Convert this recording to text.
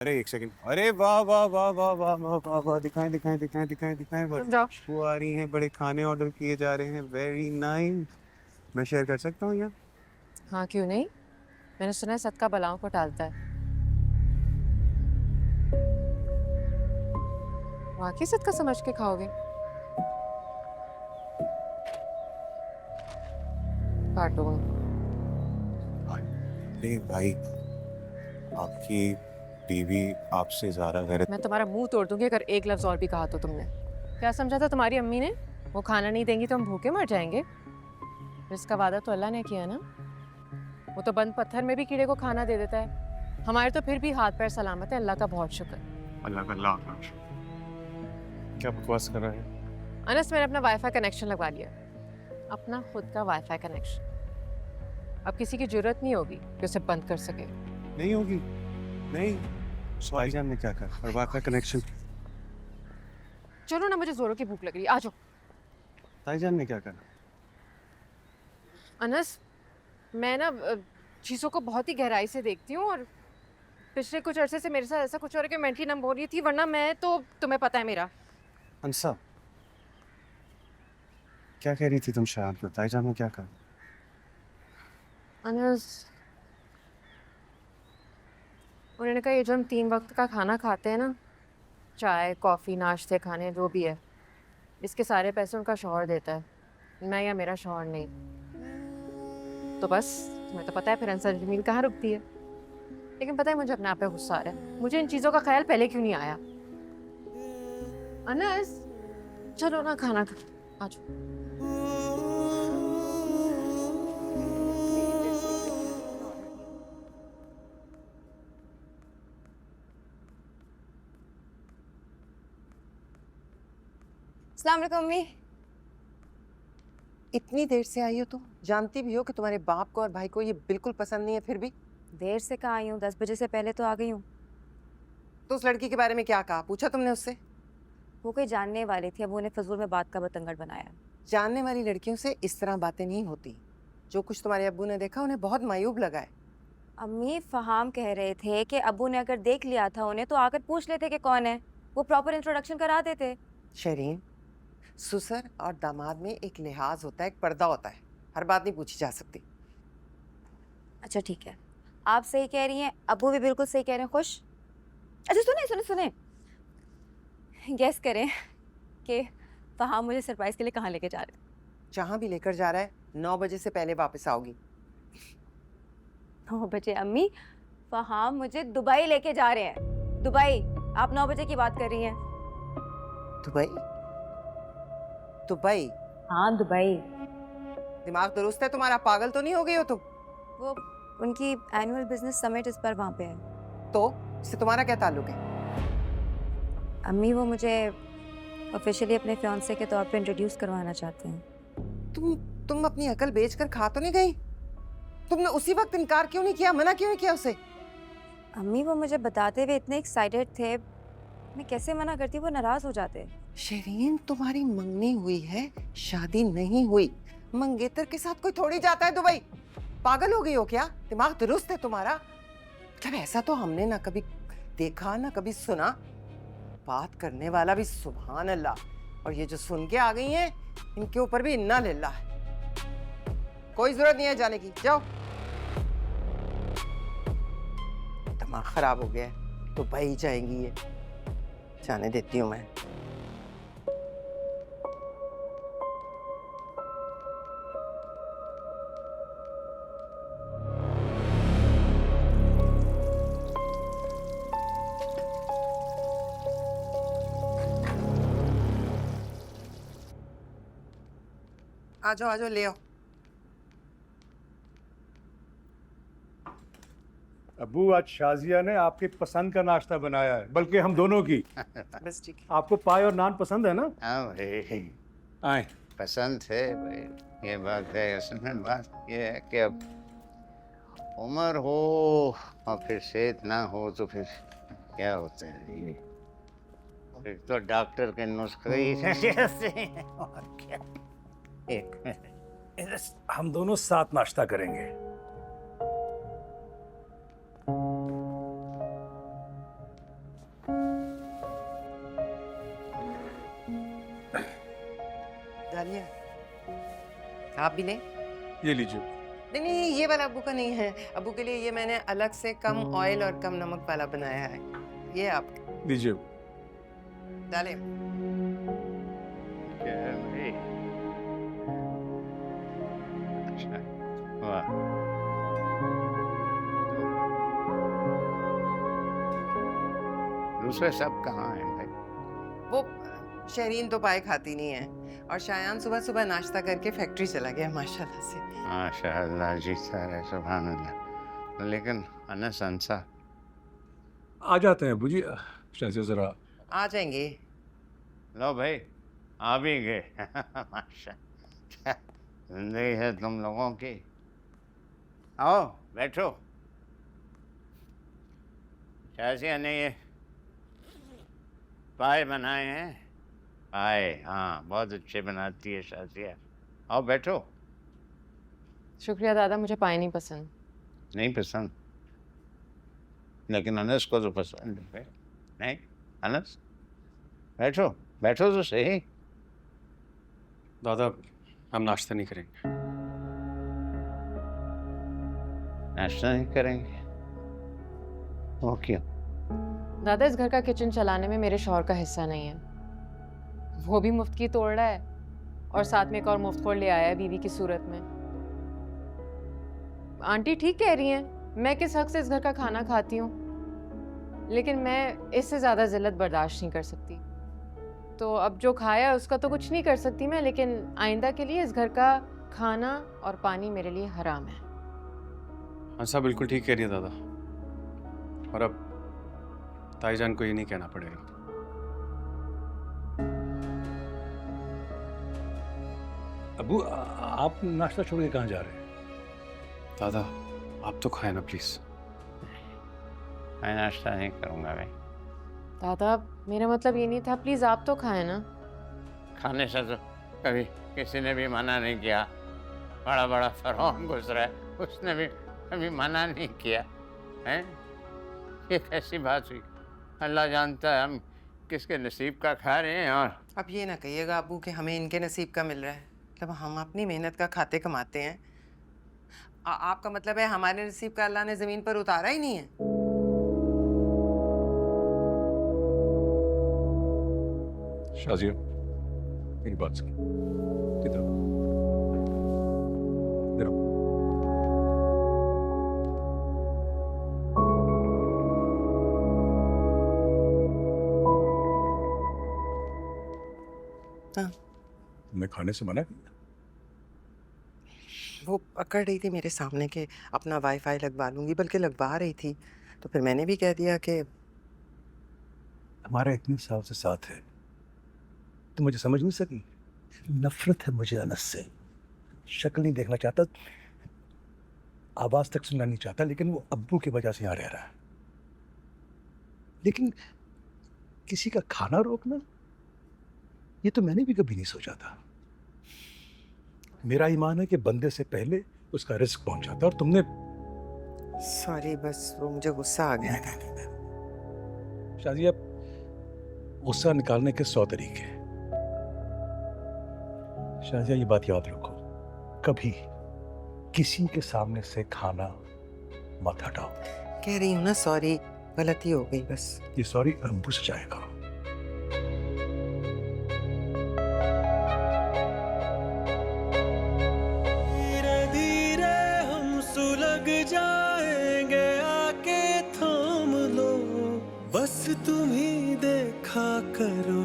अरे एक सेकंड। अरे वाह वाह वाह वाह वाह वाह वाह वाह, दिखाएं दिखाएं दिखाएं दिखाएं दिखाएं। तुम जाओ। खुशबू आ रही है, बड़े खाने ऑर्डर किए जा रहे हैं। Very nice. मैं शेयर कर सकता हूँ यहाँ? हाँ, क्यों नहीं। मैंने सुना है सदका बलाओं को टालता है। वाकई सदका समझ के खाओगे? काटो। अरे भाई, आपकी बीवी आपसे ज्यादा गैरत। मैं तुम्हारा मुंह तोड़ दूंगी अगर एक लफ्ज और भी कहा तो तुमने। क्या समझा था तुम्हारी अम्मी ने? वो खाना नहीं देंगी तो हम भूखे मर जाएंगे। इसका वादा तो अल्लाह ने किया ना। वो तो बंद पत्थर में भी कीड़े को खाना दे देता है। हमारे तो फिर भी हाथ पैर सलामत है, अल्लाह का बहुत शुक्र। अल्लाह का लाख शुक्र। क्या बकवास कर रहा है? अनस, मैंने अपना वाईफाई कनेक्शन लगवा लिया। अपना खुद का वाईफाई कनेक्शन। अब किसी की जरूरत नहीं होगी कि उसे बंद कर सके। नहीं होगी। नहीं। सॉरी जान ने क्या कहा? और वाईफाई कनेक्शन? चलो ना, मुझे जोरों की भूख लग रही है, आ जाओ। ताईजान ने क्या कहा? अनस, मैं ना चीज़ों को बहुत ही गहराई से देखती हूँ, और पिछले कुछ अरसे से मेरे साथ ऐसा कुछ हो रहा है कि मेंटली नंब हो रही थी, वरना मैं तो, तुम्हें पता है मेरा। अंसा, क्या कह रही थी तुम शायद को? ताईजान ने क्या कहा? अनस, उन्होंने कहा ये जो हम 3 वक्त का खाना खाते हैं ना, चाय कॉफ़ी नाश्ते खाने जो भी है, इसके सारे पैसे उनका शौहर देता है, मैं या मेरा शौहर नहीं। तो बस, तुम्हें तो पता है फिर अंसर जमील कहाँ रुकती है। लेकिन पता है मुझे अपने आप पे गुस्सा आ रहा है। मुझे इन चीज़ों का ख्याल पहले क्यों नहीं आया। अनस, चलो ना खाना खा। आ जाओ। अस्सलाम वालेकुम अम्मी। इतनी देर से आई हो तुम? जानती भी हो कि तुम्हारे बाप को और भाई को ये बिल्कुल पसंद नहीं है, फिर भी देर से कहाँ आई हूँ, 10 बजे से पहले तो आ गई हूँ। तो उस लड़की के बारे में क्या कहा? पूछा तुमने उससे? वो कोई जानने वाली थी, अब उन्हें फजूल में बात का बतंगड़ बनाया। जानने वाली लड़कियों से इस तरह बातें नहीं होती। जो कुछ तुम्हारे अब्बू ने देखा उन्हें बहुत मायूब लगा है। अम्मी, फहाम कह रहे थे कि अब्बू ने अगर देख लिया था उन्हें तो आकर पूछ लेते कि कौन है, वो प्रॉपर इंट्रोडक्शन करा देते। शरीन, ससुर और दामाद में एक लिहाज होता है, एक पर्दा होता है। हर बात नहीं पूछी जा सकती। अच्छा ठीक है, आप सही कह रही हैं, अब्बू भी बिल्कुल सही कह रहे हैं। खुश? अच्छा सुने सुने सुने, गैस करें कि फहाम मुझे सरप्राइज के लिए कहाँ लेके जा रहे थे। जहां भी लेकर जा रहा है 9 बजे से पहले वापस आओगी। 9 बजे? अम्मी, फहाम मुझे दुबई लेके जा रहे हैं। दुबई? आप 9 बजे की बात कर रही हैं? दुबई? दुबई? हाँ दुबई। दिमाग दुरुस्त है तुम्हारा? पागल तो नहीं हो गई हो तुम? वो उनकी एनुअल बिजनेस समिट इस बार वहाँ पे है। तो इससे तुम्हारा क्या ताल्लुक है? अम्मी, वो मुझे ऑफिशियली अपने फियांसे के तौर पे इंट्रोड्यूस करवाना चाहते हैं। तुम अपनी अकल बेचकर खा तो नहीं गई? तुमने उसी वक्त इनकार क्यों नहीं किया? मना क्यों नहीं किया उसे? अम्मी, वो मुझे बताते हुए इतने एक्साइटेड थे, मैं कैसे मना करती, वो नाराज हो जाते। शरीन, तुम्हारी मंगनी हुई है, शादी नहीं हुई। मंगेतर के साथ कोई थोड़ी जाता है दुबई। पागल हो गई हो क्या? दिमाग दुरुस्त है तुम्हारा? मतलब ऐसा तो हमने ना कभी देखा ना कभी सुना। बात करने वाला भी सुभान अल्लाह, और ये जो सुन के आ गई हैं, इनके ऊपर भी इन्ना लिल्लाह है। कोई जरूरत नहीं है जाने की, जाओ। दिमाग खराब हो गया है, तो भाई जाएंगी ये। जाने देती हूँ मैं। आ जाओ ले आओ। अबू, आज शाजिया ने आपके पसंद का नाश्ता बनाया है, बल्कि हम दोनों की। बस ठीक है। आपको पाए और नान पसंद है ना? हाँ भाई, आए। पसंद है भाई। ये बात है। असल में बात ये है कि अब उम्र हो और फिर सेहत ना हो तो फिर क्या होता है ये? फिर तो डॉक्टर के नुस्खे ही जैसे हैं, और क्या। एक हम दोनों साथ नाश्ता करेंगे। ये आप भी लें? ये लीजिए। नहीं नहीं, ये वाला अब्बू का नहीं है। अब्बू के लिए ये मैंने अलग से कम ऑयल और कम नमक वाला बनाया है। ये आप लीजिए। डालें। क्या है भाई? अच्छा, वाह। तो दूसरे सब कहाँ हैं भाई? वो शहरीन तो पाए खाती नहीं है, और शायान सुबह सुबह नाश्ता करके फैक्ट्री चला गया माशाल्लाह से। माशाअल्लाह जी, सारे सुभान अल्लाह। लेकिन अनस अंसा आ जाते हैं अबू जी। शायद जरा आ जाएंगे। लो भाई, आ भी गए। माशा, क्या जिंदगी है तुम लोगों की। आओ बैठो। शाजिया ने ये पाए बनाए हैं। पाए, हाँ, बहुत अच्छे बनाती है शाजिया। आओ बैठो। शुक्रिया दादा, मुझे पाए नहीं पसंद। नहीं पसंद, लेकिन अनस को तो पसंद है। नहीं अनस, बैठो बैठो तो सही। दादा हम नाश्ता नहीं करेंगे। नाश्ता नहीं करेंगे? वो क्यों? दादा, इस घर का किचन चलाने में मेरे शौहर का हिस्सा नहीं है। वो भी मुफ्त की तोड़ रहा है और साथ में एक और मुफ्तखोर ले आया है बीवी की सूरत में। आंटी ठीक कह रही हैं, मैं किस हक से इस घर का खाना खाती हूँ, लेकिन मैं इससे ज़्यादा जिल्लत बर्दाश्त नहीं कर सकती। तो अब जो खाया उसका तो कुछ नहीं कर सकती मैं, लेकिन आइंदा के लिए इस घर का खाना और पानी मेरे लिए हराम है। हंसा बिल्कुल ठीक कह रही है दादा, और अब ताईजान को ये नहीं कहना पड़ेगा। अबू आप नाश्ता छोड़ के कहाँ जा रहे हैं? दादा आप तो खाए ना प्लीज। मैं नाश्ता नहीं करूँगा भाई। दादा मेरा मतलब ये नहीं था, प्लीज़ आप तो खाएं ना। खाने से तो कभी किसी ने भी मना नहीं किया। बड़ा बड़ा फरौन गुजरा है, उसने भी कभी मना नहीं किया है। ये कैसी बात हुई? अल्लाह जानता है हम किसके नसीब का खा रहे हैं। और अब ये ना कहिएगा अब्बू कि हमें इनके नसीब का मिल रहा है। मतलब हम अपनी मेहनत का खाते कमाते हैं। आपका मतलब है हमारे नसीब का अल्लाह ने ज़मीन पर उतारा ही नहीं है? शाजिया मेरी बात सुन। इधर आओ। इधर आओ। हाँ। मैं खाने से मना किया? वो पकड़ रही थी मेरे सामने के अपना वाईफाई लगवा लूंगी, बल्कि लगवा रही थी, तो फिर मैंने भी कह दिया कि हमारा इतने साल से साथ है, तुम मुझे समझ नहीं सकी। नफरत है मुझे अनस से। शक्ल नहीं देखना चाहता, आवाज तक सुनना नहीं चाहता, लेकिन वो अब्बू की वजह से यहाँ रह रहा है। लेकिन किसी का खाना रोकना, ये तो मैंने भी कभी नहीं सोचा था। मेरा ईमान है कि बंदे से पहले उसका रिस्क पहुंचाता, और तुमने सॉरी, बस वो मुझे गुस्सा आ गया। शाजिया, गुस्सा निकालने के 100 तरीके हैं। शाजिया ये बात याद रखो, कभी किसी के सामने से खाना मत हटाओ। कह रही हूँ ना सॉरी, गलती हो गई बस। ये सॉरी अब्बू से जाएगा। धीरे धीरे हम सुलग जाएंगे, आके थाम लो, बस तुम ही देखा करो।